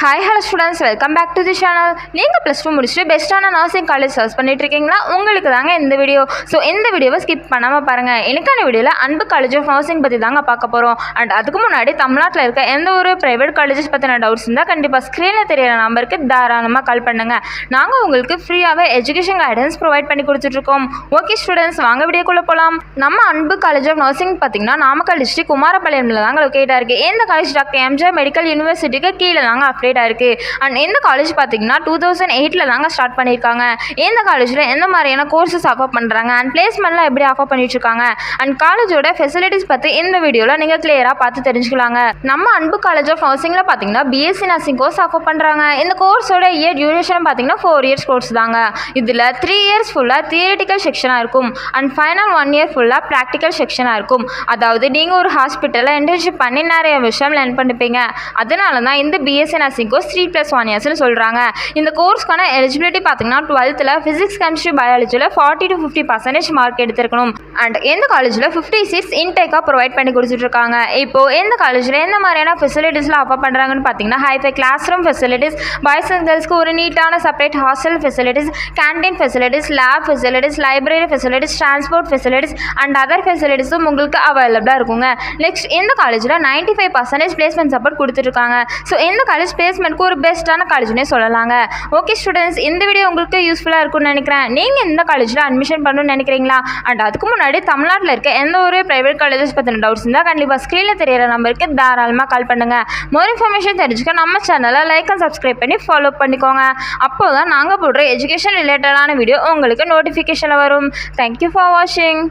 Hi hello students, welcome back to the channel. நீங்கள் plus two முடிச்சுட்டு பெஸ்ட்டான nursing college search பண்ணிட்டு இருக்கீங்களா? உங்களுக்கு தாங்க இந்த வீடியோ. ஸோ இந்த வீடியோவை ஸ்கிப் பண்ணாமல் பாருங்கள். எனக்கான வீடியோவில் அன்பு காலேஜ் ஆஃப் நர்சிங் பற்றி தாங்க பார்க்க போகிறோம். அண்ட் அதுக்கு முன்னாடி தமிழ்நாட்டில் இருக்க எந்த ஒரு ப்ரைவேட் காலேஜஸ் பற்றின டவுட்ஸ் இருந்தால் கண்டிப்பாக ஸ்க்ரீனில் தெரியிற நம்பருக்கு தாராளமாக கால் பண்ணுங்கள். நாங்கள் உங்களுக்கு ஃப்ரீயாகவே எஜுகேஷன் கைடன்ஸ் ப்ரொவைட் பண்ணி கொடுத்துட்ருக்கோம். ஓகே ஸ்டூடெண்ட்ஸ், வாங்க வீடியோக்குள்ளே போகலாம். நம்ம அன்பு காலேஜ் ஆஃப் நர்சிங் பார்த்தீங்கன்னா நாமக்கல் டிஸ்ட்ரிக்ட் குமாரபாளையமில் தாங்க லொக்கேட்டாக இருக்குது. இந்த காலேஜ் டாக்டர் எம்ஜிஆர் மெடிக்கல் யூனிவர்சிட்டிக்கு கீழே தாங்க அப்டேட்டாக இருக்குது. அண்ட் இந்த காலேஜ் பார்த்தீங்கன்னா 2008 தாங்க ஸ்டார்ட் பண்ணியிருக்காங்க. இந்த காலேஜில் எந்த மாதிரியான கோர்சஸ் ஆஃபர் பண்ணுறாங்க அண்ட் பிளேஸ்மெண்ட்லாம் எப்படி ஆஃபர் பண்ணிட்டு இருக்காங்க அண்ட் காலேஜோட ஃபெசிலிட்டிஸ் பற்றி இந்த வீடியோவில் நீங்கள் கிளியராக பார்த்து தெரிஞ்சுக்கலாங்க. நம்ம அன்பு காலேஜ் ஆஃப் நர்சிங்கில் பார்த்தீங்கன்னா பிஎஸ்சி நர்சிங் கோர்ஸ் ஆஃபர் பண்ணுறாங்க. இந்த கோர்ஸோட இயர் டியூரேஷன் பார்த்தீங்கன்னா 4 இயர்ஸ் கோர்ஸ் தாங்க. இதில் 3 இயர்ஸ் ஃபுல்லாக தியரிட்டிக்கல் செக்ஷனாக இருக்கும் அண்ட் ஃபைனல் 1 இயர் ஃபுல்லாக ப்ராக்டிக்கல் செக்ஷனாக இருக்கும். அதாவது நீங்கள் ஒரு ஹாஸ்பிட்டலில் இன்டர்ன்ஷிப் பண்ணி நிறைய விஷயம் லேர்ன் பண்ணிப்பீங்க. அதனால தான் இந்த பிஎஸ்சி நர்சிங் கோர்ஸ் 3+1 இயர்ஸ்னு சொல்கிறாங்க. இந்த கோர்ஸ்க்கான எலிஜிபிலிட்டி பார்த்தீங்கன்னா 12th ஃபிசிக்ஸ் கெமிஸ்ட்ரி பயாலஜியில் 40 to 50% மார்க் எடுத்திருக்கணும். அண்ட் எந்த காலேஜில் 50 சீட்ஸ் இன்டேக்காக ப்ரொவைட் பண்ணி கொடுத்துட்ருக்காங்க. இப்போது எந்த காலேஜில் எந்த மாதிரியான ஃபெசிலிட்டிஸ்லாம் ஆஃபர் பண்ணுறாங்கன்னு பார்த்தீங்கன்னா hi fi classroom facilities, boys and கேர்ள்ஸ்க்கு ஒரு நீட்டான separate hostel facilities, canteen facilities, lab facilities, library facilities, transport facilities and other ஃபெசிலிட்டிஸும் உங்களுக்கு அவைலபிளாக இருக்குங்க. நெக்ஸ்ட் இந்த காலேஜில் 95% பிளேஸ்மெண்ட் சப்போர்ட் கொடுத்துட்ருக்காங்க. ஸோ இந்த காலேஜ் பிளேஸ்மெண்ட்க்கு ஒரு பெஸ்ட்டான காலேஜ்னே சொல்லலாங்க. ஓகே ஸ்டூடெண்ட்ஸ், இந்த வீடியோ உங்களுக்கு யூஸ்ஃபுல்லாக இருக்கும்னு நினைக்கிறேன். நீங்கள் இந்த காலேஜில் அட்மிஷன் பண்ணணும்னு நினைக்கிறீங்களா? அண்ட் அதுக்கு முன்னாடி தமிழ்நாட்டில் இருக்க எந்த ஒரு ப்ரைவேட் காலேஜஸ் பற்றின டவுட்ஸ் இருந்தால் கண்டிப்பாக ஸ்க்ரீனில் தெரியிற நம்பருக்கு தாராளமாக கால் பண்ணுங்கள். மோர் இன்ஃபர்மேஷன் தெரிஞ்சுக்க நம்ம சேனலை லைக் அண்ட் சப்ஸ்கிரைப் பண்ணி ஃபாலோ பண்ணிக்கோங்க. அப்போ தான் நாங்கள் போடுற எஜுகேஷன் ரிலேட்டடான வீடியோ உங்களுக்கு நோட்டிஃபிகேஷனில் வரும். தேங்க்யூ ஃபார் வாட்சிங்.